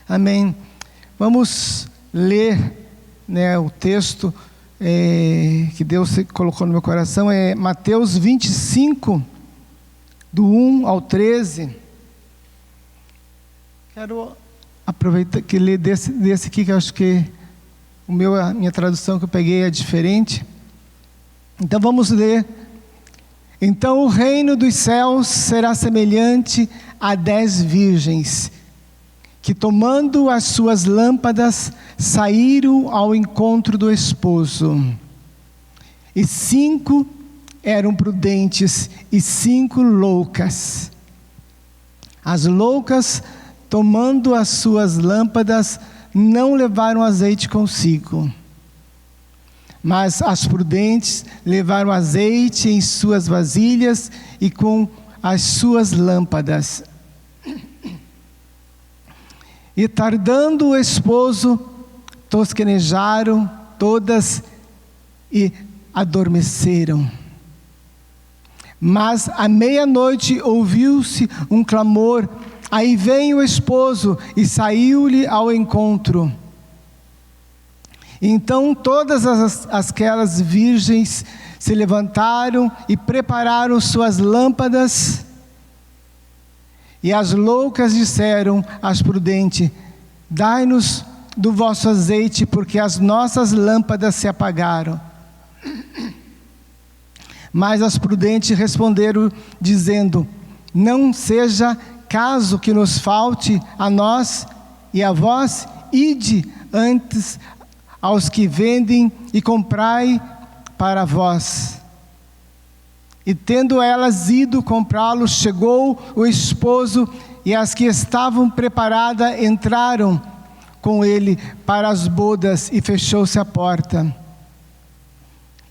Amém. Vamos ler, o texto que Deus colocou no meu coração, é Mateus 25, do 1 ao 13. Quero aproveitar que ler desse aqui, que eu acho que a minha tradução que eu peguei é diferente. Então vamos ler. Então o reino dos céus será semelhante a 10 virgens, que tomando as suas lâmpadas, saíram ao encontro do esposo. E 5 eram prudentes e 5 loucas. As loucas, tomando as suas lâmpadas, não levaram azeite consigo. Mas as prudentes levaram azeite em suas vasilhas e com as suas lâmpadas. E tardando o esposo, tosquenejaram todas e adormeceram. Mas à meia-noite ouviu-se um clamor: aí vem o esposo, e saiu-lhe ao encontro. Então todas aquelas virgens se levantaram e prepararam suas lâmpadas. E as loucas disseram às prudentes: dai-nos do vosso azeite, porque as nossas lâmpadas se apagaram. Mas as prudentes responderam, dizendo: não seja caso que nos falte a nós e a vós, ide antes aos que vendem e comprai para vós. E tendo elas ido comprá-lo, chegou o esposo, e as que estavam preparadas entraram com ele para as bodas, e fechou-se a porta.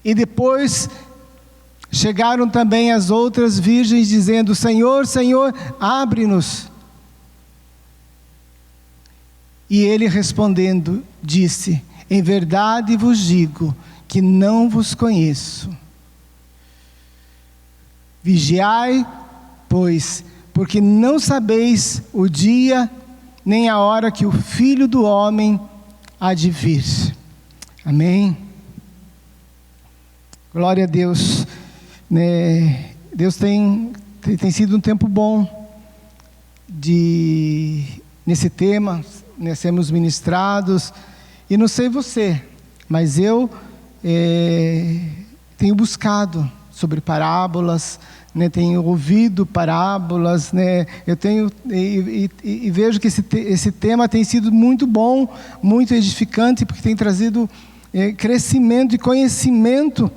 E depois chegaram também as outras virgens, dizendo: Senhor, Senhor, abre-nos. E ele respondendo, disse: em verdade vos digo que não vos conheço. Vigiai, pois, porque não sabeis o dia nem a hora que o Filho do Homem há de vir. Amém. Glória a Deus. Deus tem sido um tempo bom nesse tema, sermos ministrados. E não sei você, mas eu tenho buscado sobre parábolas, tenho ouvido parábolas, eu tenho e vejo que esse tema tem sido muito bom, muito edificante, porque tem trazido crescimento e conhecimento,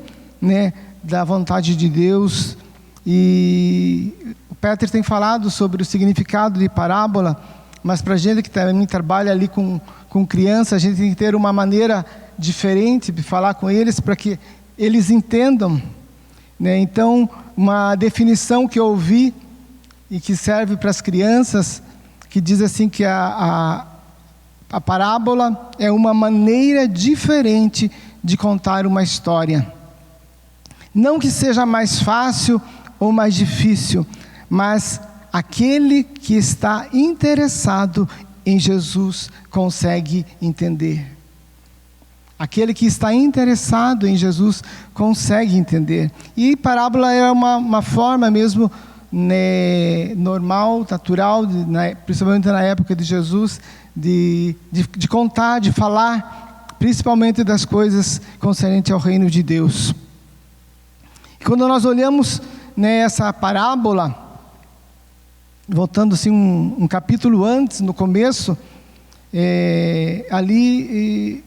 da vontade de Deus. E o Peter tem falado sobre o significado de parábola, mas para a gente que também trabalha ali com criança, a gente tem que ter uma maneira diferente de falar com eles, para que eles entendam. Então, uma definição que eu ouvi e que serve para as crianças, que diz assim que a parábola é uma maneira diferente de contar uma história. Não que seja mais fácil ou mais difícil, mas aquele que está interessado em Jesus consegue entender. Aquele que está interessado em Jesus consegue entender. E parábola é uma forma mesmo normal, natural, principalmente na época de Jesus, de contar, de falar, principalmente das coisas concernentes ao reino de Deus. E quando nós olhamos essa parábola, voltando assim um capítulo antes, no começo, ali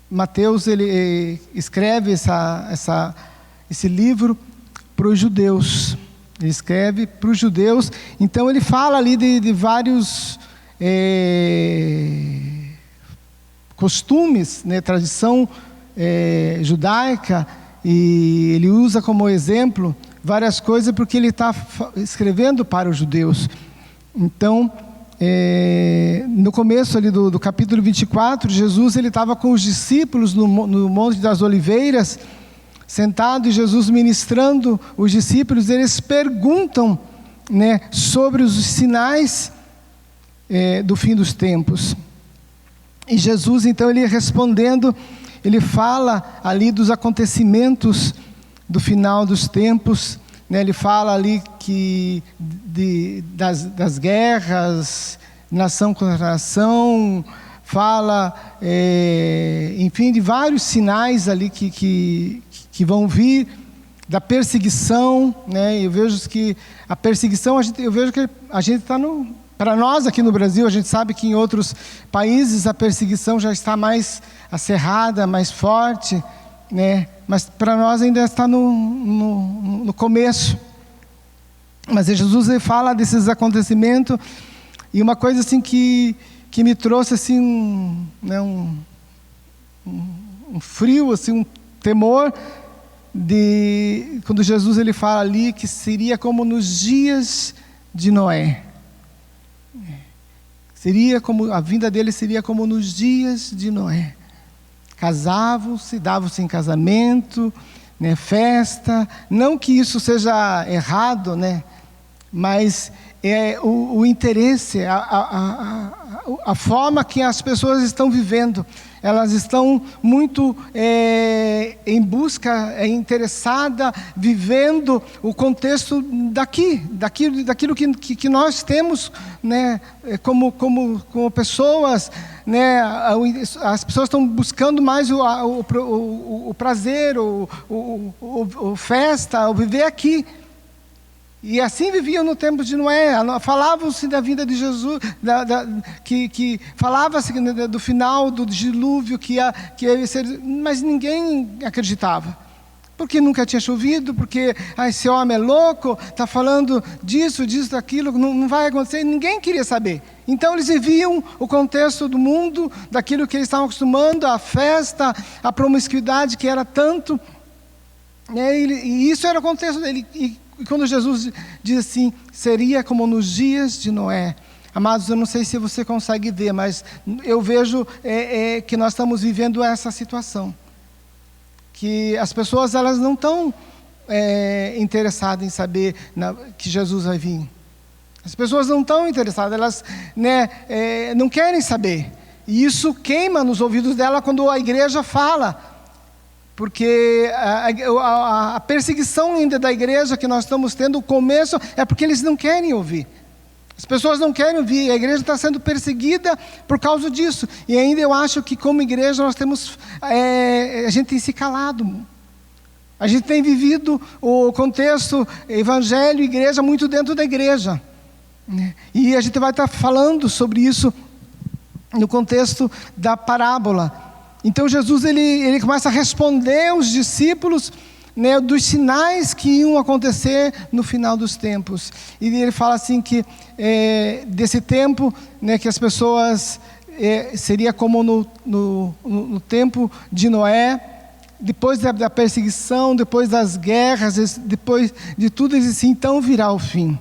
Mateus ele escreve esse livro para os judeus. Ele escreve para os judeus. Então ele fala ali de vários costumes, tradição judaica, e ele usa como exemplo várias coisas, porque ele está escrevendo para os judeus. Então, no começo ali do capítulo 24, Jesus estava com os discípulos no Monte das Oliveiras, sentado, e Jesus ministrando os discípulos. Eles perguntam sobre os sinais do fim dos tempos. E Jesus, então, ele respondendo, ele fala ali dos acontecimentos do final dos tempos, né? Ele fala ali das guerras, nação contra nação, fala, enfim, de vários sinais ali que vão vir, da perseguição, né? Eu vejo que a perseguição, eu vejo que a gente está para nós aqui no Brasil, a gente sabe que em outros países a perseguição já está mais acerrada, mais forte, né? Mas para nós ainda está no começo. Mas Jesus, ele fala desses acontecimentos, e uma coisa assim que me trouxe assim um frio, assim, um temor, quando Jesus ele fala ali que seria como nos dias de Noé. A vinda dele seria como nos dias de Noé. Casavam-se, davam-se em casamento, né, festa. Não que isso seja errado, né, mas o interesse, a forma que as pessoas estão vivendo. Elas estão muito em busca, interessada, vivendo o contexto daquilo que nós temos, né, como pessoas, né, as pessoas estão buscando mais o prazer, o festa, o viver aqui. E assim viviam no tempo de Noé. Falavam-se da vinda de Jesus, que falava-se do final do dilúvio, que ia ser, mas ninguém acreditava. Porque nunca tinha chovido, porque esse homem é louco, está falando disso, daquilo, não vai acontecer, ninguém queria saber. Então eles viviam o contexto do mundo, daquilo que eles estavam acostumando, a festa, a promiscuidade que era tanto, e isso era o contexto dele. E quando Jesus diz assim, seria como nos dias de Noé. Amados, eu não sei se você consegue ver, mas eu vejo que nós estamos vivendo essa situação. Que as pessoas, elas não estão interessadas em saber que Jesus vai vir. As pessoas não estão interessadas, elas não querem saber. E isso queima nos ouvidos dela quando a igreja fala. Porque a perseguição ainda da igreja que nós estamos tendo, o começo, é porque eles não querem ouvir. As pessoas não querem ouvir, a igreja está sendo perseguida por causa disso. E ainda eu acho que como igreja nós temos, a gente tem se calado. A gente tem vivido o contexto evangelho, igreja, muito dentro da igreja. E a gente vai estar falando sobre isso no contexto da parábola. Então Jesus ele começa a responder aos discípulos, né, dos sinais que iam acontecer no final dos tempos. E ele fala assim que desse tempo, né, que as pessoas seria como no tempo de Noé, depois da perseguição, depois das guerras, depois de tudo isso, assim, então virá o fim.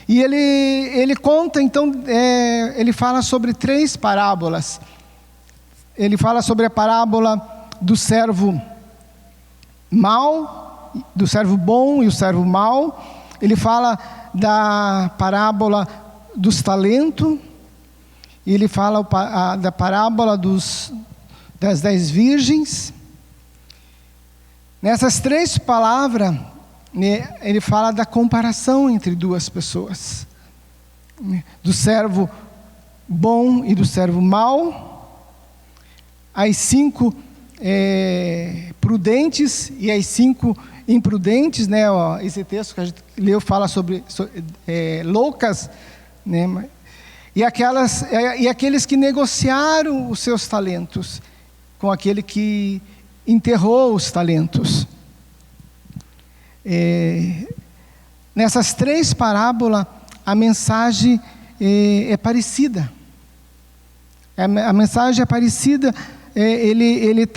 E ele conta, então, ele fala sobre 3 parábolas. Ele fala sobre a parábola do servo mau, do servo bom e o servo mau. Ele fala da parábola dos talentos. E ele fala da parábola das 10 virgens. Nessas 3 palavras, né, ele fala da comparação entre 2 pessoas. Do servo bom e do servo mau. As 5 prudentes e as 5 imprudentes, né? Esse texto que a gente leu fala sobre loucas, né? E aqueles que negociaram os seus talentos com aquele que enterrou os talentos. Nessas 3 parábolas, a mensagem é parecida. A mensagem é parecida. Ele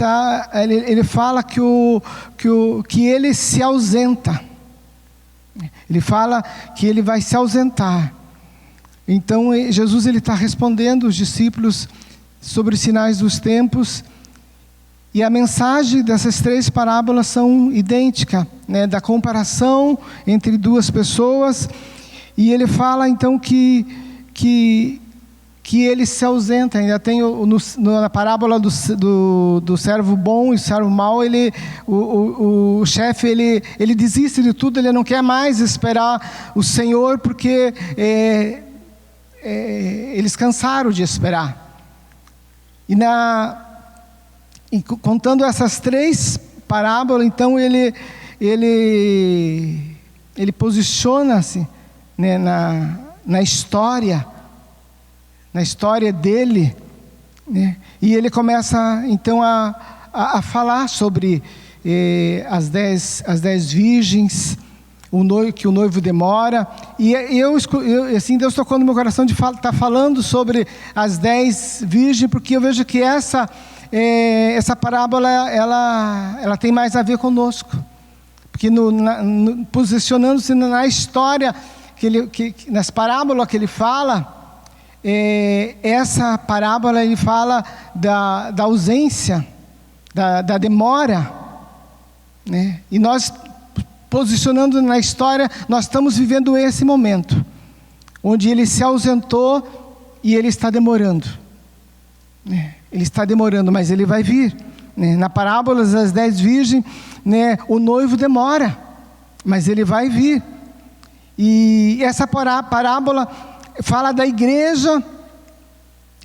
fala que ele se ausenta. Ele fala que ele vai se ausentar. Então Jesus está respondendo os discípulos sobre os sinais dos tempos. E a mensagem dessas 3 parábolas são idênticas, né, da comparação entre 2 pessoas. E ele fala então que que ele se ausenta. Ainda tem na parábola do servo bom e servo mau, o chefe ele desiste de tudo, ele não quer mais esperar o Senhor, porque eles cansaram de esperar. E contando essas 3 parábolas, então ele posiciona-se, né, na história dele, né? E ele começa então a falar sobre as 10 virgens, que o noivo demora. E assim, Deus tocou no meu coração de estar falando sobre as 10 virgens, porque eu vejo que essa parábola ela tem mais a ver conosco, porque posicionando-se na história nas parábolas que ele fala, essa parábola ele fala da ausência, da demora, né? E nós, posicionando na história, nós estamos vivendo esse momento, onde ele se ausentou e ele está demorando, né? Ele está demorando, mas ele vai vir, né? Na parábola das 10 virgens, né, o noivo demora, mas ele vai vir. E essa parábola fala da igreja,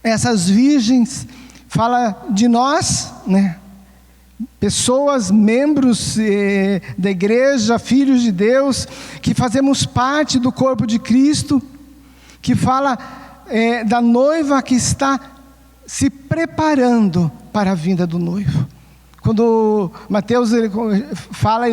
essas virgens, fala de nós, né? Pessoas, membros da igreja, filhos de Deus, que fazemos parte do corpo de Cristo, que fala da noiva que está se preparando para a vinda do noivo. Quando Mateus ele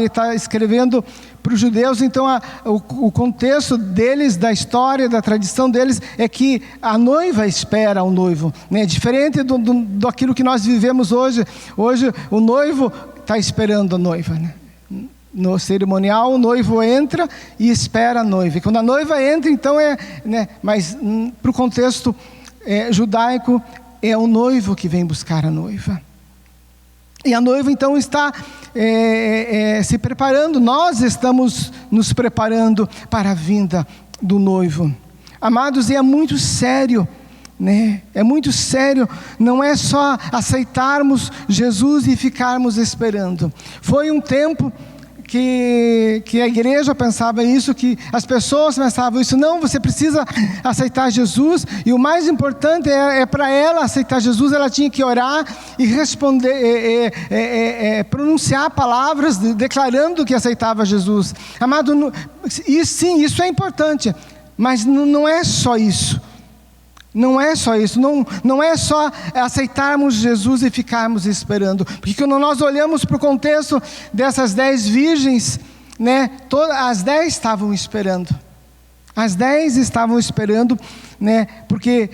está escrevendo para os judeus, então o contexto deles, da história, da tradição deles, é que a noiva espera o noivo, né? Diferente daquilo que nós vivemos hoje. Hoje o noivo está esperando a noiva, né? No cerimonial, o noivo entra e espera a noiva. E quando a noiva entra, então né? Mas para o contexto judaico, é o noivo que vem buscar a noiva. E a noiva então está se preparando, nós estamos nos preparando para a vinda do noivo. Amados, e é muito sério, né? É muito sério, não é só aceitarmos Jesus e ficarmos esperando. Foi um tempo que a igreja pensava isso, que as pessoas pensavam isso. Não, você precisa aceitar Jesus, e o mais importante para ela aceitar Jesus, ela tinha que orar e responder, pronunciar palavras declarando que aceitava Jesus. Amado, e sim, isso é importante, mas não é só isso. Não é só isso, não é só aceitarmos Jesus e ficarmos esperando. Porque quando nós olhamos para o contexto dessas 10 virgens, né, as 10 estavam esperando. As 10 estavam esperando, né, porque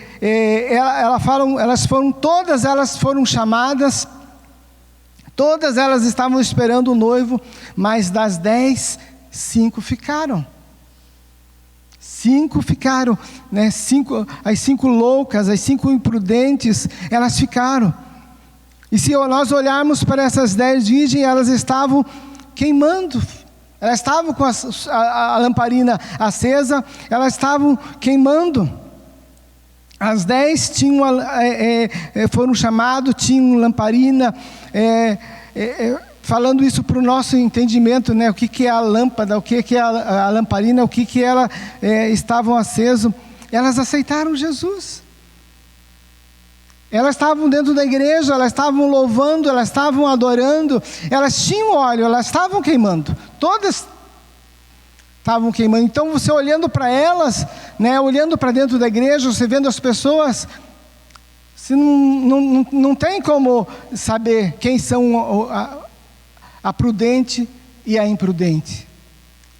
todas elas foram chamadas, todas elas estavam esperando o noivo, mas das 10, 5 ficaram. 5 ficaram, né? As 5 loucas, as 5 imprudentes, elas ficaram. E se nós olharmos para essas 10 virgens, elas estavam queimando, elas estavam com a lamparina acesa, elas estavam queimando. As 10 foram chamadas, tinham lamparina, falando isso para o nosso entendimento, né? O que é a lâmpada, o que é a lamparina, o que ela estavam aceso. Elas aceitaram Jesus. Elas estavam dentro da igreja, elas estavam louvando, elas estavam adorando, elas tinham óleo, elas estavam queimando. Todas estavam queimando. Então você olhando para elas, né? Olhando para dentro da igreja, você vendo as pessoas, você não tem como saber quem são a prudente e a imprudente,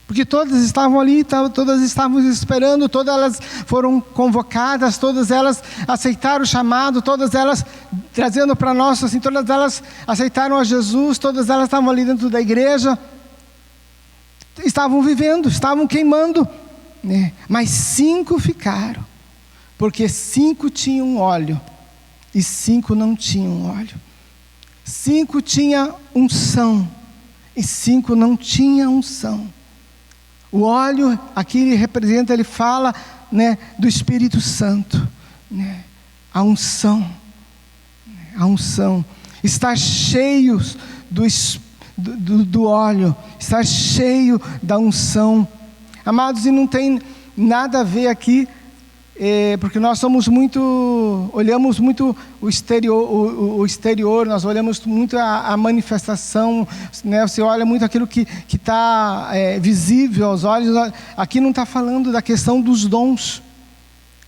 porque todas estavam ali, todas estavam esperando, todas elas foram convocadas, todas elas aceitaram o chamado, todas elas trazendo para nós, assim, todas elas aceitaram a Jesus, todas elas estavam ali dentro da igreja, estavam vivendo, estavam queimando, né? Mas 5 ficaram, porque 5 tinham óleo e 5 não tinham óleo. 5 tinha unção e 5 não tinha unção. O óleo aqui ele representa, ele fala né, do Espírito Santo, né, a unção, estar cheios do óleo, estar cheio da unção. Amados, e não tem nada a ver aqui, porque nós olhamos muito o exterior, nós olhamos muito a manifestação, né? Você olha muito aquilo que está visível aos olhos. Aqui não está falando da questão dos dons,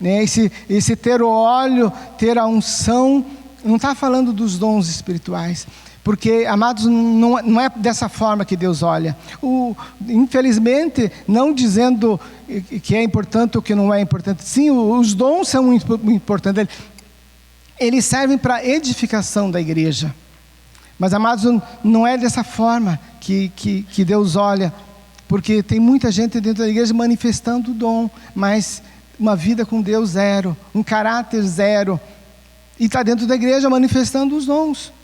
né? Esse ter o óleo, ter a unção, não está falando dos dons espirituais. Porque, amados, não é dessa forma que Deus olha. Infelizmente, não dizendo que é importante ou que não é importante. Sim, os dons são muito importantes. Eles servem para a edificação da igreja. Mas, amados, não é dessa forma que Deus olha. Porque tem muita gente dentro da igreja manifestando o dom, mas uma vida com Deus zero, um caráter zero. E está dentro da igreja manifestando os dons.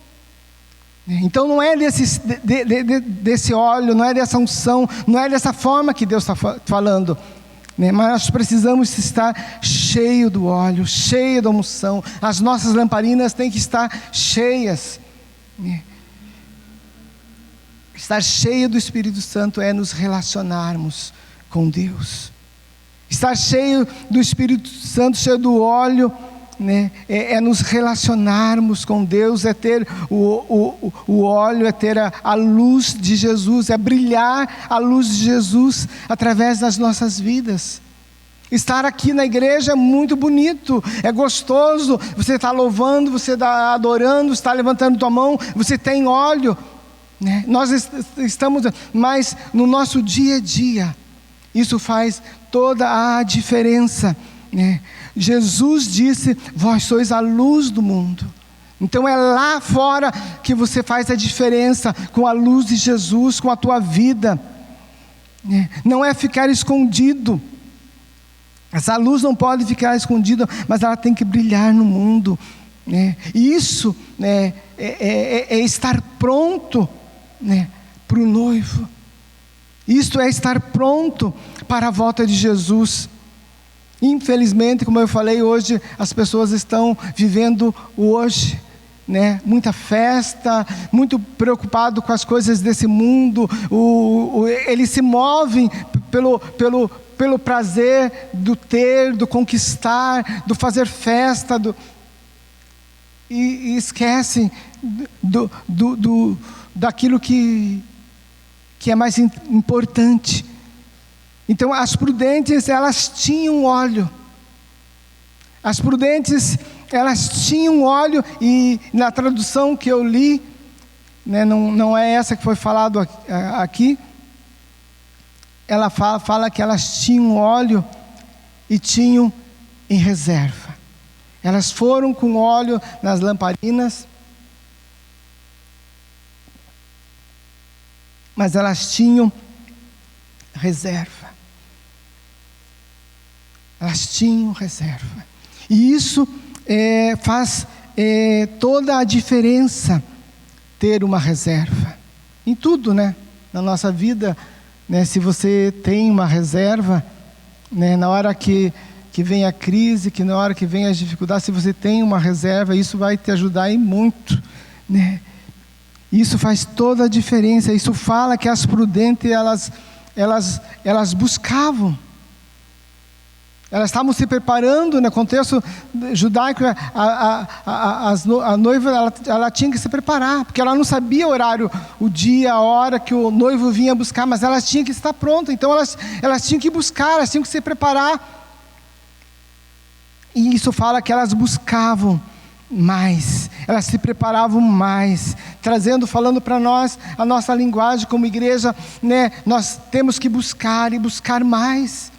Então não é desse óleo, não é dessa unção, não é dessa forma que Deus está falando, né? Mas nós precisamos estar cheio do óleo, cheio da unção. As nossas lamparinas têm que estar cheias, né? Estar cheio do Espírito Santo é nos relacionarmos com Deus. Estar cheio do Espírito Santo, cheio do óleo, né? É nos relacionarmos com Deus, é ter o óleo, é ter a luz de Jesus, é brilhar a luz de Jesus através das nossas vidas. Estar aqui na igreja é muito bonito, é gostoso, você está louvando, você está adorando, está levantando tua mão, você tem óleo, né? Nós estamos, mas no nosso dia a dia, isso faz toda a diferença, né? Jesus disse: vós sois a luz do mundo. Então é lá fora que você faz a diferença, com a luz de Jesus, com a tua vida, né? Não é ficar escondido. Essa luz não pode ficar escondida, mas ela tem que brilhar no mundo, né? E isso, né, é estar pronto, né, para o noivo. Isto é estar pronto para a volta de Jesus. Infelizmente, como eu falei, hoje as pessoas estão vivendo o hoje, né? Muita festa, muito preocupado com as coisas desse mundo. Eles se movem pelo prazer do ter, do conquistar, do fazer festa, e esquecem daquilo que é mais importante. Então as prudentes, elas tinham óleo. As prudentes, elas tinham óleo, e na tradução que eu li, né, não é essa que foi falado aqui, ela fala que elas tinham óleo e tinham em reserva. Elas foram com óleo nas lamparinas, mas elas tinham reserva. Elas tinham reserva. E isso faz toda a diferença, ter uma reserva. Em tudo, né? Na nossa vida, né? Se você tem uma reserva, né? Na hora que vem a crise, que na hora que vem as dificuldades, se você tem uma reserva, isso vai te ajudar e muito, né? Isso faz toda a diferença. Isso fala que as prudentes, elas buscavam. Elas estavam se preparando, no contexto judaico, a noiva ela tinha que se preparar, porque ela não sabia o horário, o dia, a hora que o noivo vinha buscar, mas elas tinham que estar prontas. Então elas tinham que buscar, elas tinham que se preparar. E isso fala que elas buscavam mais, elas se preparavam mais, falando para nós, a nossa linguagem como igreja, né? Nós temos que buscar e buscar mais.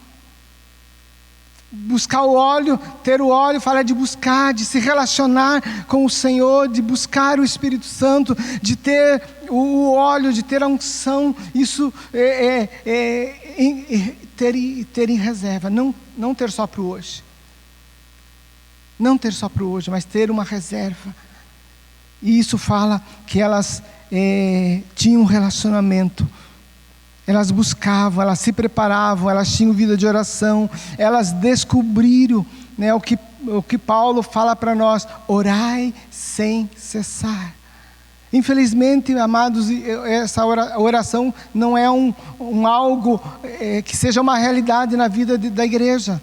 Buscar o óleo, ter o óleo, fala de buscar, de se relacionar com o Senhor, de buscar o Espírito Santo, de ter o óleo, de ter a unção. Isso ter em reserva, não ter só para o hoje. Não ter só para o hoje, mas ter uma reserva. E isso fala que elas tinham um relacionamento Elas buscavam, elas se preparavam, elas tinham vida de oração, elas descobriram, né, o que Paulo fala para nós: orai sem cessar. Infelizmente, amados, essa oração não é algo que seja uma realidade na vida da igreja.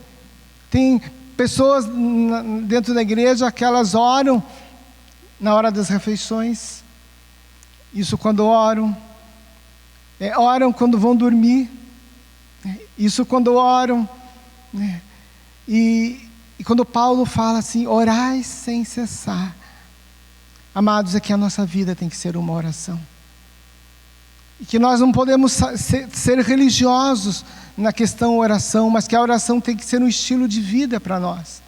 Tem pessoas dentro da igreja que elas oram na hora das refeições. Isso quando oram. Oram quando vão dormir. Isso quando oram. E quando Paulo fala assim: orai sem cessar. Amados, é que a nossa vida tem que ser uma oração. E que nós não podemos ser religiosos na questão oração, mas que a oração tem que ser um estilo de vida para nós.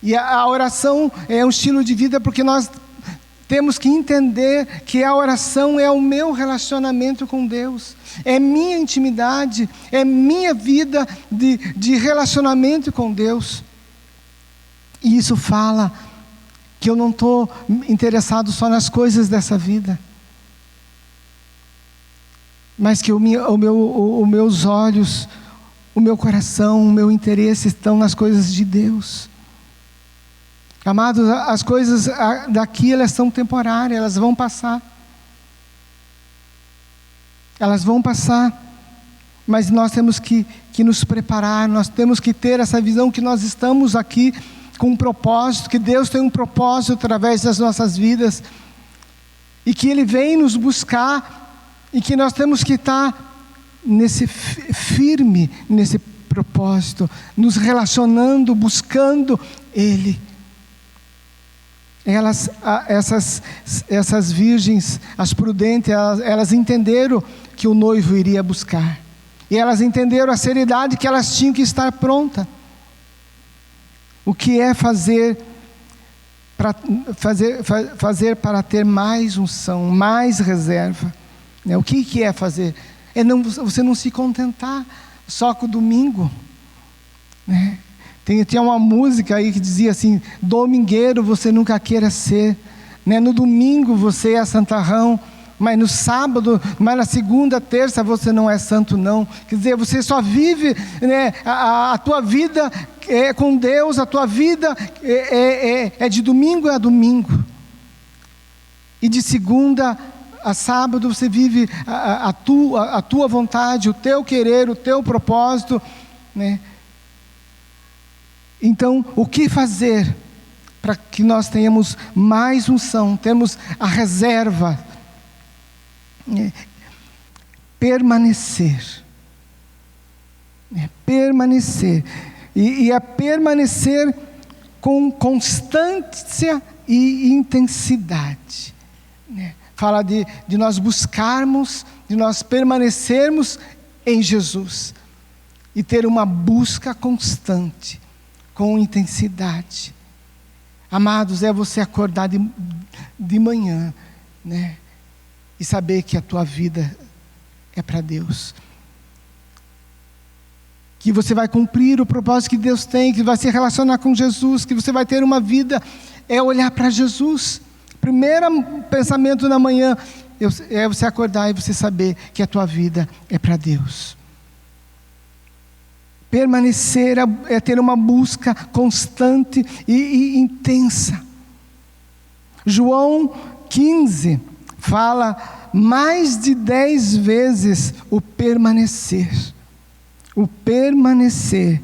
E a oração é um estilo de vida porque nós temos que entender que a oração é o meu relacionamento com Deus, é minha intimidade, é minha vida de relacionamento com Deus. E isso fala que eu não estou interessado só nas coisas dessa vida, mas que os meus olhos, o meu coração, o meu interesse estão nas coisas de Deus. Amados, as coisas daqui, elas são temporárias, elas vão passar. Elas vão passar, mas nós temos que nos preparar, nós temos que ter essa visão que nós estamos aqui com um propósito, que Deus tem um propósito através das nossas vidas, e que Ele vem nos buscar, e que nós temos que estar firme nesse propósito, nos relacionando, buscando Ele. Essas virgens, as prudentes, elas entenderam que o noivo iria buscar. E elas entenderam a seriedade que elas tinham que estar pronta. O que é fazer para ter mais unção, mais reserva? O que é fazer? Você não se contentar só com o domingo, né? Tinha uma música aí que dizia assim: domingueiro você nunca queira ser, né? No domingo você é santarrão, mas no sábado, mas na segunda, terça você não é santo não. Quer dizer, você só vive, né, a tua vida é com Deus, a tua vida é de domingo a domingo, e de segunda a sábado você vive a tua vontade, o teu querer, o teu propósito, né? Então, o que fazer para que nós tenhamos mais unção, temos a reserva? Permanecer. Permanecer. E é permanecer com constância e intensidade. Fala de nós buscarmos, de nós permanecermos em Jesus. E ter uma busca constante, com intensidade. Amados, é você acordar de manhã, né? E saber que a tua vida é para Deus. Que você vai cumprir o propósito que Deus tem, que vai se relacionar com Jesus, que você vai ter uma vida, é olhar para Jesus. Primeiro pensamento na manhã é você acordar e você saber que a tua vida é para Deus. Permanecer é ter uma busca constante e intensa. João 15 fala mais de 10 vezes o permanecer. O permanecer.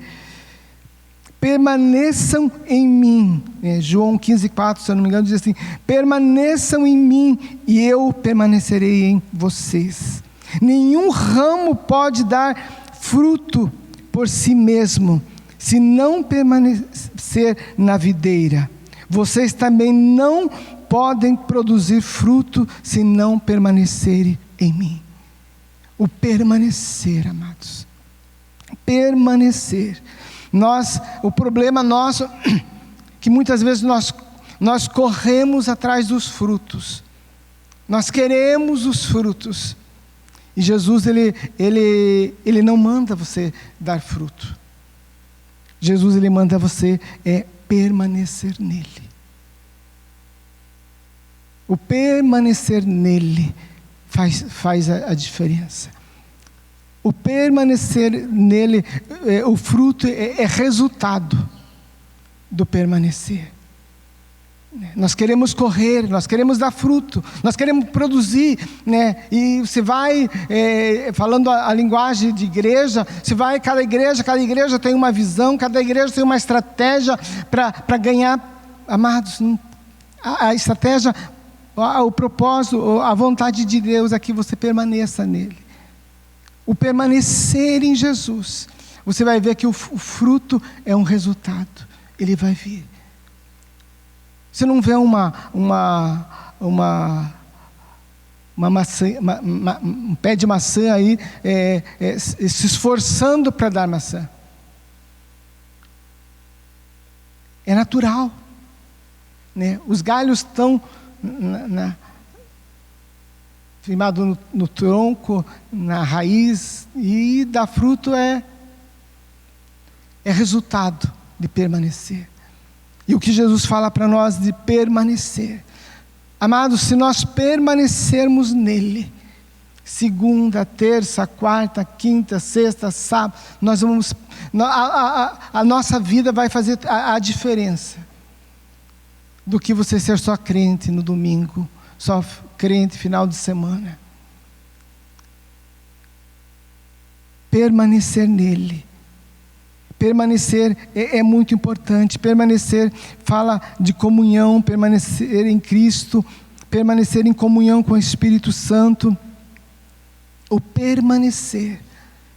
Permaneçam em mim. João 15:4, se eu não me engano, diz assim: permaneçam em mim e eu permanecerei em vocês. Nenhum ramo pode dar fruto por si mesmo, se não permanecer na videira. Vocês também não podem produzir fruto se não permanecerem em mim. O permanecer, amados. Permanecer. O problema nosso, que muitas vezes nós corremos atrás dos frutos. Nós queremos os frutos. E Jesus, ele não manda você dar fruto. Jesus, ele manda você permanecer nele. O permanecer nele faz a diferença. O permanecer nele, o fruto é resultado do permanecer. Nós queremos correr, nós queremos dar fruto, nós queremos produzir, né? E você vai, falando a linguagem de igreja, você vai, cada igreja tem uma visão, cada igreja tem uma estratégia para ganhar. Amados, a estratégia, o propósito, a vontade de Deus é que você permaneça nele. O permanecer em Jesus, você vai ver que o fruto é um resultado, ele vai vir. Você não vê uma maçã, um pé de maçã aí se esforçando para dar maçã. É natural, né? Os galhos estão firmados no tronco, na raiz, e dar fruto é resultado de permanecer. E o que Jesus fala para nós de permanecer. Amados, se nós permanecermos nele, segunda, terça, quarta, quinta, sexta, sábado, a nossa vida vai fazer a diferença do que você ser só crente no domingo, só crente final de semana. Permanecer nele. Permanecer é muito importante. Permanecer fala de comunhão, permanecer em Cristo, permanecer em comunhão com o Espírito Santo. O permanecer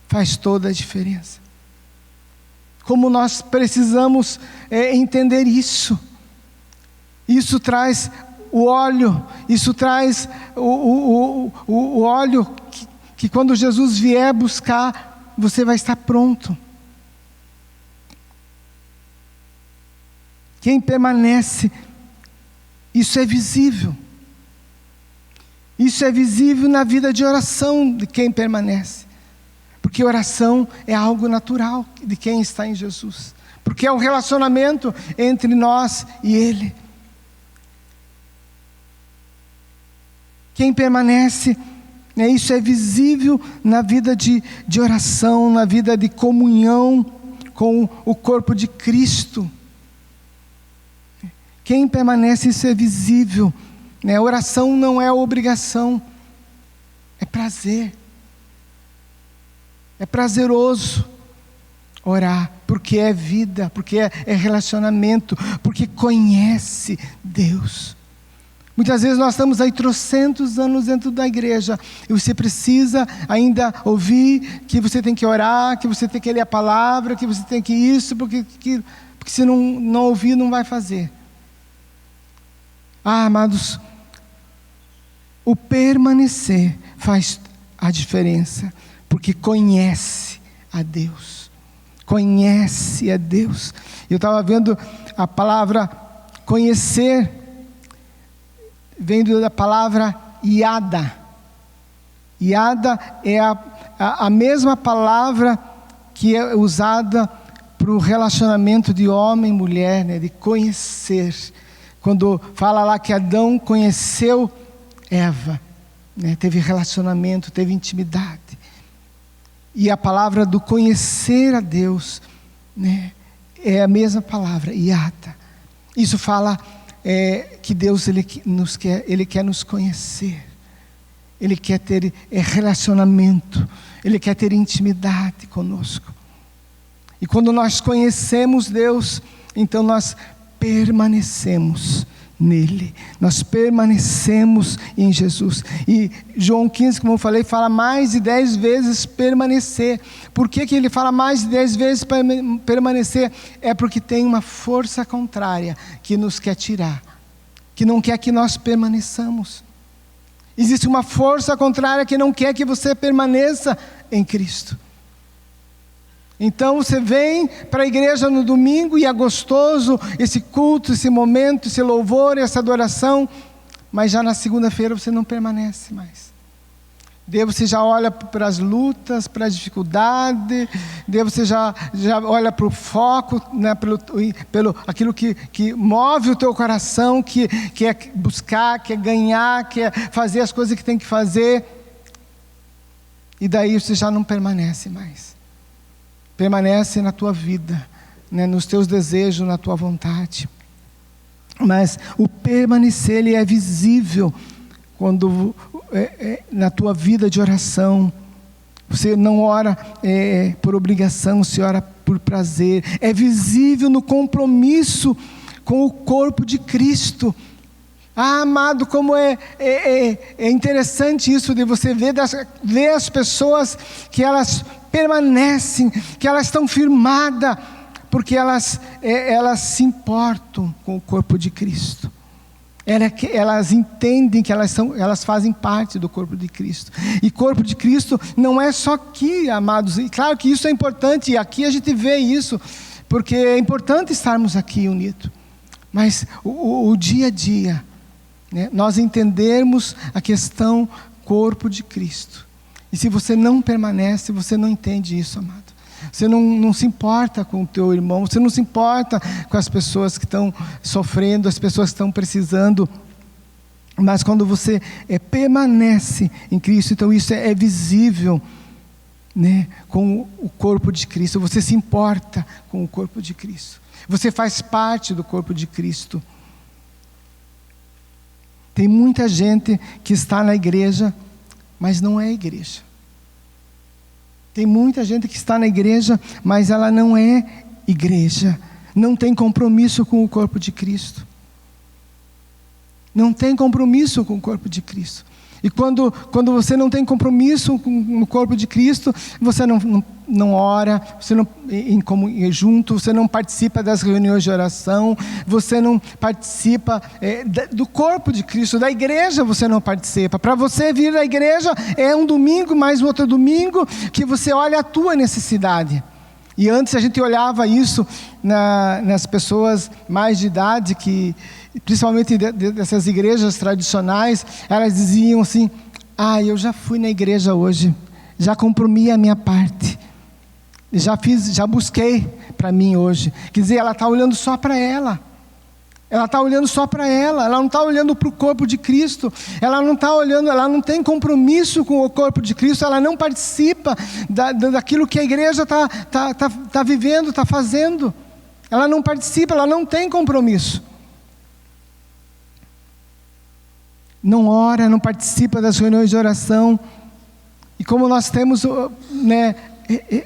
faz toda a diferença. Como nós precisamos entender isso. Isso traz o óleo, isso traz o óleo que quando Jesus vier buscar, você vai estar pronto. Quem permanece, isso é visível. Isso é visível na vida de oração de quem permanece. Porque oração é algo natural de quem está em Jesus. Porque é o relacionamento entre nós e Ele. Quem permanece, isso é visível na vida de oração, na vida de comunhão com o corpo de Cristo. Quem permanece, isso é visível. Oração não é obrigação, é prazer. É prazeroso orar, porque é vida, porque é relacionamento, porque conhece Deus. Muitas vezes nós estamos aí trocentos anos dentro da igreja, e você precisa ainda ouvir que você tem que orar, que você tem que ler a palavra, que você tem que isso, porque se não ouvir, não vai fazer. Amados, o permanecer faz a diferença, porque conhece a Deus. Conhece a Deus. Eu estava vendo a palavra conhecer, vem da palavra iada. Iada é a mesma palavra que é usada para o relacionamento de homem e mulher, de conhecer. Quando fala lá que Adão conheceu Eva, teve relacionamento, teve intimidade. E a palavra do conhecer a Deus, é a mesma palavra, iada. Isso fala que Deus ele quer nos conhecer. Ele quer ter relacionamento. Ele quer ter intimidade conosco. E quando nós conhecemos Deus, então nós permanecemos nele, nós permanecemos em Jesus. E João 15, como eu falei, fala mais de 10 vezes permanecer. Por que ele fala mais de 10 vezes permanecer? É porque tem uma força contrária que nos quer tirar, que não quer que nós permaneçamos. Existe uma força contrária que não quer que você permaneça em Cristo. Então você vem para a igreja no domingo e é gostoso esse culto, esse momento, esse louvor, essa adoração, mas já na segunda-feira você não permanece mais. Daí você já olha para as lutas, para as dificuldades, daí você já olha para o foco, né, pelo aquilo que move o teu coração, que é buscar, que é ganhar, que é fazer as coisas que tem que fazer. E daí você já não permanece mais. Permanece na tua vida, né, nos teus desejos, na tua vontade. Mas o permanecer, ele é visível quando na tua vida de oração. Você não ora por obrigação, você ora por prazer. É visível no compromisso com o corpo de Cristo. Amado, como é interessante isso de você ver as pessoas que elas permanecem, que elas estão firmadas, porque elas se importam com o corpo de Cristo. Elas entendem que elas fazem parte do corpo de Cristo. E corpo de Cristo não é só aqui, amados. E claro que isso é importante, e aqui a gente vê isso, porque é importante estarmos aqui unidos. Mas o dia a dia, né, nós entendermos a questão corpo de Cristo. E se você não permanece, você não entende isso, amado. Você não se importa com o teu irmão, você não se importa com as pessoas que estão sofrendo, as pessoas que estão precisando. Mas quando você permanece em Cristo, então isso é visível, né, com o corpo de Cristo. Você se importa com o corpo de Cristo. Você faz parte do corpo de Cristo. Tem muita gente que está na igreja, mas não é igreja. Tem muita gente que está na igreja, mas ela não é igreja. Não tem compromisso com o corpo de Cristo. Não tem compromisso com o corpo de Cristo. E quando você não tem compromisso com o corpo de Cristo, você não ora, você não junto, você não participa das reuniões de oração, você não participa do corpo de Cristo, da igreja você não participa. Para você vir à igreja é um domingo, mais outro domingo, que você olha a tua necessidade. E antes a gente olhava isso nas pessoas mais de idade, que principalmente dessas igrejas tradicionais, elas diziam assim: eu já fui na igreja hoje, já cumpri a minha parte, já busquei para mim hoje. Quer dizer, ela está olhando só para ela. Ela está olhando só para ela não está olhando para o corpo de Cristo, ela não está olhando, ela não tem compromisso com o corpo de Cristo, ela não participa daquilo que a igreja está vivendo, está fazendo. Ela não participa, ela não tem compromisso. Não ora, não participa das reuniões de oração. E como nós temos, né,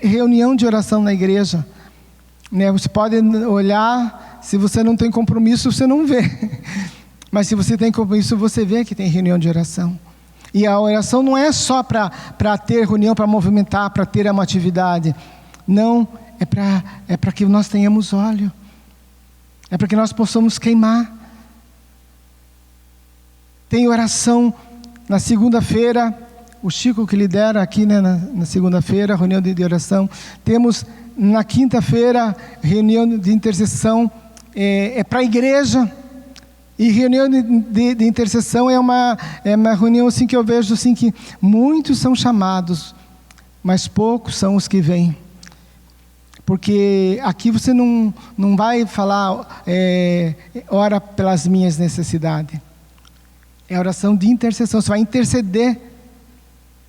reunião de oração na igreja, né, você pode olhar, se você não tem compromisso, você não vê. Mas se você tem compromisso, você vê que tem reunião de oração. E a oração não é só para ter reunião, para movimentar, para ter uma atividade. Não, é para que nós tenhamos óleo. É para que nós possamos queimar. Tem oração na segunda-feira, o Chico que lidera aqui, né, na segunda-feira, reunião de oração. Temos na quinta-feira, reunião de intercessão, para a igreja. E reunião de intercessão é uma reunião assim, que eu vejo assim, que muitos são chamados, mas poucos são os que vêm. Porque aqui você não vai falar, ora pelas minhas necessidades. É oração de intercessão, você vai interceder,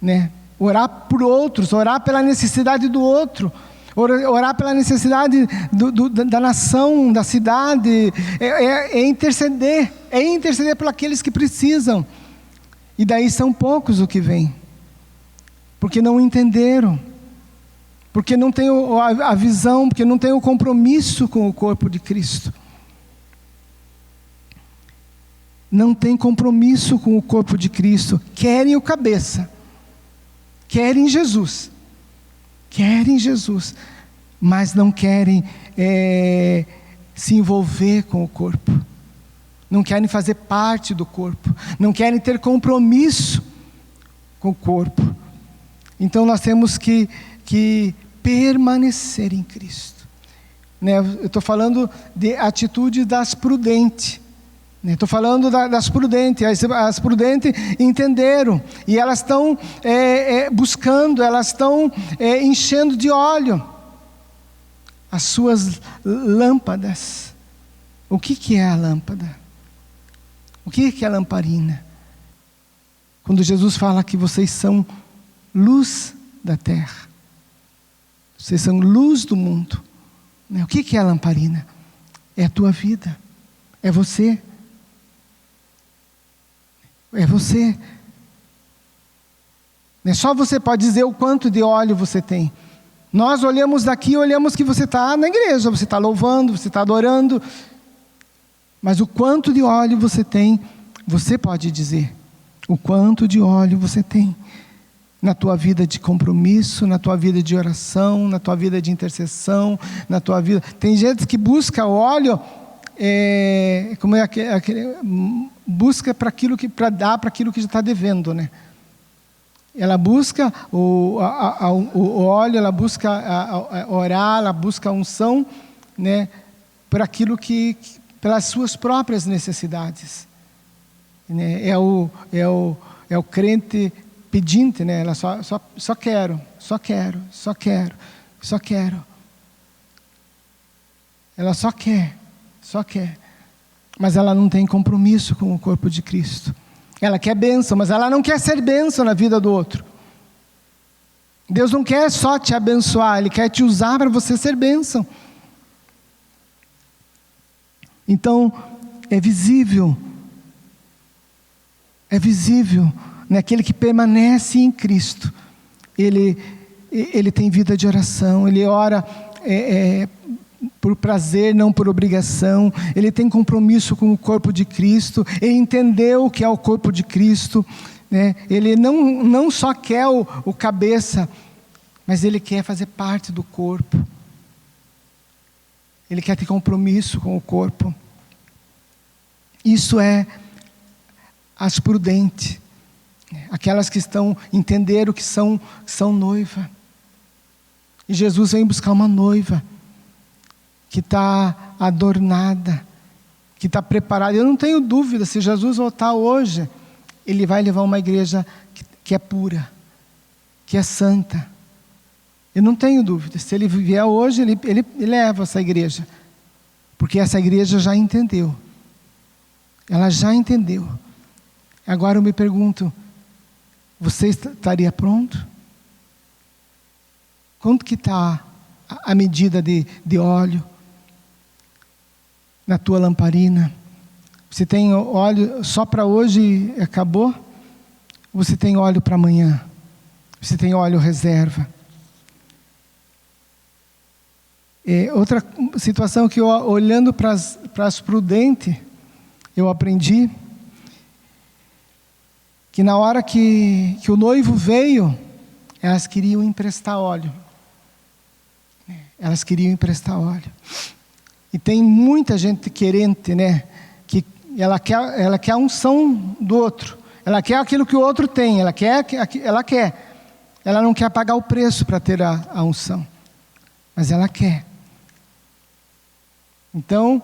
né? Orar por outros, orar pela necessidade do outro, orar pela necessidade da nação, da cidade, é interceder por aqueles que precisam. E daí são poucos o que vêm, porque não entenderam, porque não tem a visão, porque não tem o compromisso com o corpo de Cristo. Não tem compromisso com o corpo de Cristo. Querem o cabeça, querem Jesus, mas não querem se envolver com o corpo, não querem fazer parte do corpo, não querem ter compromisso com o corpo. Então nós temos que permanecer em Cristo, né? Eu estou falando de atitude das prudentes, Estou falando das prudentes. As prudentes entenderam. E elas estão buscando, elas estão enchendo de óleo as suas lâmpadas. O que é a lâmpada? O que é a lamparina? Quando Jesus fala que vocês são luz da terra. Vocês são luz do mundo. O que é a lamparina? É a tua vida. É você. É você. Só você pode dizer o quanto de óleo você tem. Nós olhamos daqui e olhamos que você está na igreja, você está louvando, você está adorando. Mas o quanto de óleo você tem, você pode dizer. O quanto de óleo você tem. Na tua vida de compromisso, na tua vida de oração, na tua vida de intercessão, na tua vida. Tem gente que busca óleo, busca para dar para aquilo que já está devendo, né? Ela busca o óleo, ela busca orar, ela busca a unção, né? Por aquilo pelas suas próprias necessidades, né? É o crente pedinte, né? Ela só quero. Ela só quer. Mas ela não tem compromisso com o corpo de Cristo. Ela quer bênção, mas ela não quer ser bênção na vida do outro. Deus não quer só te abençoar, Ele quer te usar para você ser bênção. Então, é visível, naquele que permanece em Cristo. Ele tem vida de oração, ele ora por prazer, não por obrigação. Ele tem compromisso com o corpo de Cristo. Ele entendeu o que é o corpo de Cristo, né? Ele não só quer o cabeça, mas ele quer fazer parte do corpo. Ele quer ter compromisso com o corpo. Isso é as prudentes, aquelas que entenderam que são noiva. E Jesus vem buscar uma noiva que está adornada, que está preparada. Eu não tenho dúvida, se Jesus voltar hoje, Ele vai levar uma igreja que é pura, que é santa. Eu não tenho dúvida, se Ele vier hoje, Ele leva essa igreja, porque essa igreja já entendeu. Ela já entendeu. Agora eu me pergunto, você estaria pronto? Quanto que está a medida de óleo na tua lamparina? Você tem óleo só para hoje e acabou? Ou você tem óleo para amanhã? Você tem óleo reserva? Outra situação que eu, olhando para as prudentes, eu aprendi que na hora que o noivo veio, elas queriam emprestar óleo. Elas queriam emprestar óleo. E tem muita gente querente, né? Que ela quer a unção do outro. Ela quer aquilo que o outro tem. Ela quer. Ela não quer pagar o preço para ter a unção. Mas ela quer. Então,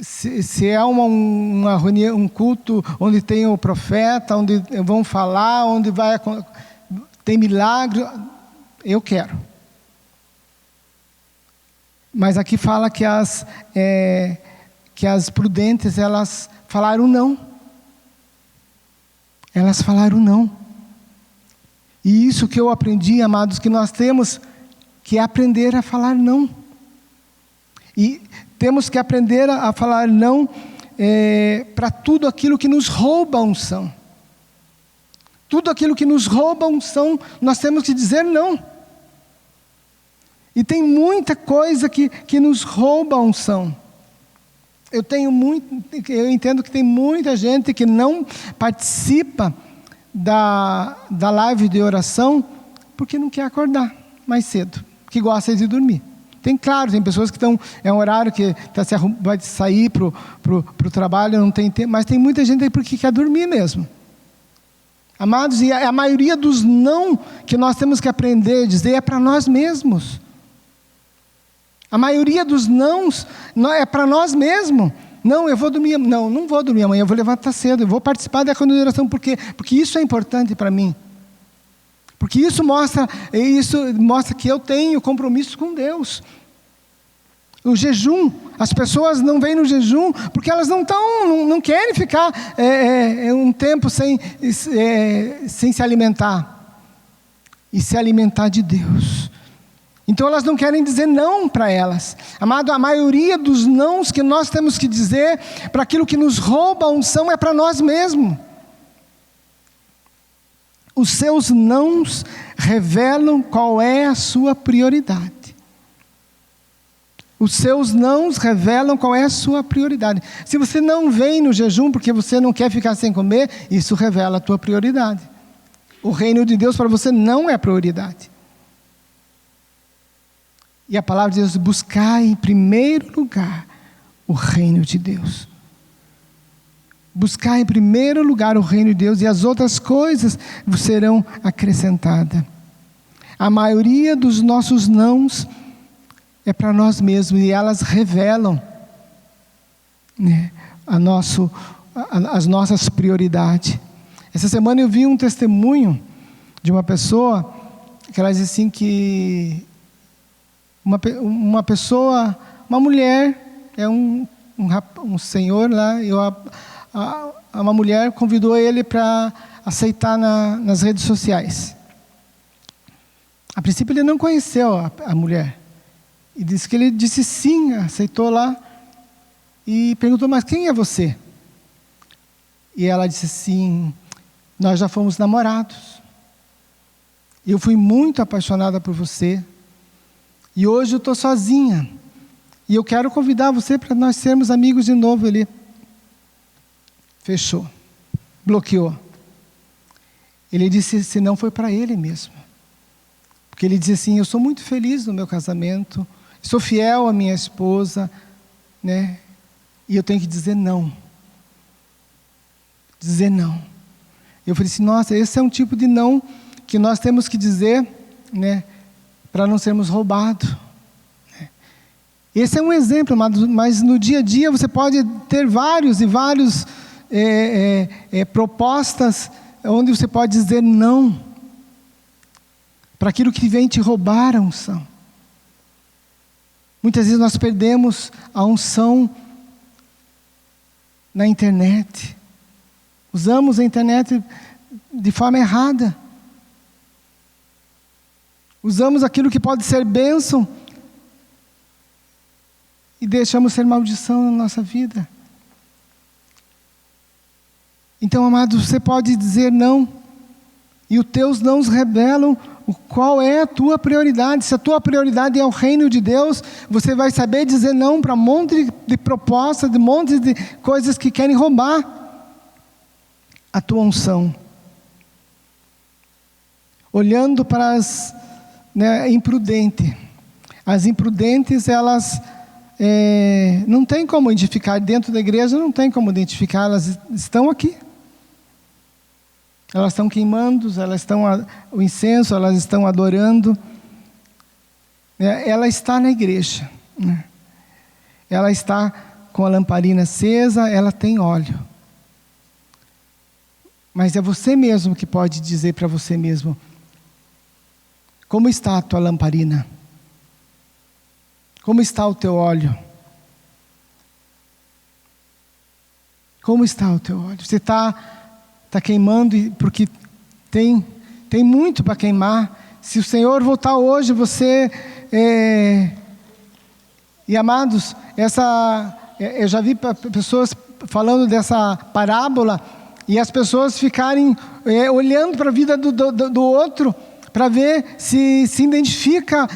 se é uma reunião, um culto onde tem o profeta, onde vão falar, onde tem milagre, eu quero. Mas aqui fala que as prudentes, elas falaram não. Elas falaram não. E isso que eu aprendi, amados, que nós temos que aprender a falar não. E temos que aprender a falar não para tudo aquilo que nos rouba a unção. Tudo aquilo que nos rouba a unção, nós temos que dizer não. E tem muita coisa que nos rouba a unção. Eu entendo que tem muita gente que não participa da live de oração porque não quer acordar mais cedo, que gosta de dormir. Tem pessoas que estão, é um horário que vai sair para o trabalho, não tem tempo, mas tem muita gente aí porque quer dormir mesmo. Amados, e a maioria dos não que nós temos que aprender a dizer é para nós mesmos. A maioria dos nãos é para nós mesmos. Não, eu vou dormir. Não vou dormir amanhã, eu vou levantar cedo, eu vou participar da reunião de oração. Por quê? Porque isso é importante para mim. Porque isso mostra que eu tenho compromisso com Deus. O jejum, as pessoas não vêm no jejum porque elas não querem ficar um tempo sem se alimentar. E se alimentar de Deus. Então elas não querem dizer não para elas. Amado, a maioria dos nãos que nós temos que dizer para aquilo que nos rouba a unção é para nós mesmos. Os seus nãos revelam qual é a sua prioridade. Os seus nãos revelam qual é a sua prioridade. Se você não vem no jejum porque você não quer ficar sem comer, isso revela a tua prioridade. O reino de Deus para você não é prioridade. E a palavra de Deus diz: buscar em primeiro lugar o reino de Deus. Buscar em primeiro lugar o reino de Deus e as outras coisas serão acrescentadas. A maioria dos nossos nãos é para nós mesmos e elas revelam, né, as nossas prioridades. Essa semana eu vi um testemunho de uma pessoa que ela diz assim que uma pessoa, uma mulher, um senhor lá, uma mulher convidou ele para aceitar nas redes sociais. A princípio ele não conheceu a mulher. E disse que ele disse sim, aceitou lá. E perguntou: mas quem é você? E ela disse assim: nós já fomos namorados. Eu fui muito apaixonada por você. E hoje eu estou sozinha. E eu quero convidar você para nós sermos amigos de novo. Ele fechou, bloqueou. Ele disse se não foi para ele mesmo. Porque ele disse assim: eu sou muito feliz no meu casamento. Sou fiel à minha esposa, né? E eu tenho que dizer não. Dizer não. Eu falei assim: nossa, esse é um tipo de não que nós temos que dizer, né? Para não sermos roubados. Esse é um exemplo, mas no dia a dia você pode ter vários propostas onde você pode dizer não para aquilo que vem te roubar a unção. Muitas vezes nós perdemos a unção na internet. Usamos a internet de forma errada. Usamos aquilo que pode ser bênção e deixamos ser maldição na nossa vida. Então, amado, você pode dizer não. E os teus nãos revelam qual é a tua prioridade. Se a tua prioridade é o reino de Deus, você vai saber dizer não para um monte de propostas, de um monte de coisas que querem roubar a tua unção. Olhando para as imprudentes. As imprudentes, elas não tem como identificar dentro da igreja, não tem como identificar, elas estão aqui. Elas estão queimando, o incenso, elas estão adorando. Ela está na igreja, né? Ela está com a lamparina acesa, ela tem óleo. Mas é você mesmo que pode dizer para você mesmo: como está a tua lamparina? Como está o teu óleo? Como está o teu óleo? Você está queimando porque tem muito para queimar. Se o Senhor voltar hoje, você... E amados, eu já vi pessoas falando dessa parábola e as pessoas ficarem olhando para a vida do outro para ver se identifica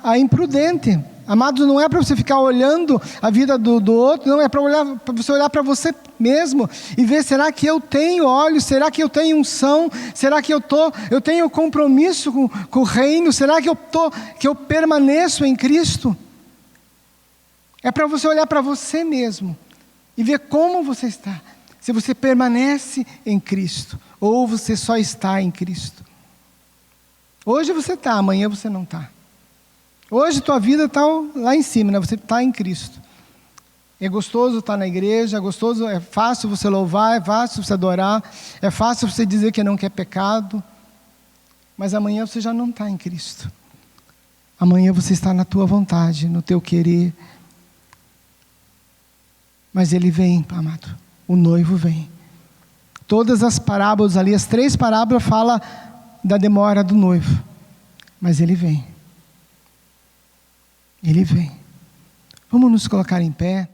a imprudente. Amado, não é para você ficar olhando a vida do outro, não, é para você olhar para você mesmo e ver: será que eu tenho óleo? Será que eu tenho unção? Será que eu tenho compromisso com o reino? Será que eu permaneço em Cristo? É para você olhar para você mesmo e ver como você está. Se você permanece em Cristo ou você só está em Cristo. Hoje você está, amanhã você não está. Hoje tua vida está lá em cima, né? Você está em Cristo. É gostoso estar na igreja, é gostoso, é fácil você louvar, é fácil você adorar, é fácil você dizer que não quer pecado, mas amanhã você já não está em Cristo. Amanhã você está na tua vontade, no teu querer. Mas Ele vem, amado, o noivo vem. Todas as parábolas ali, as 3 parábolas falam da demora do noivo, mas Ele vem. Ele vem. Vamos nos colocar em pé.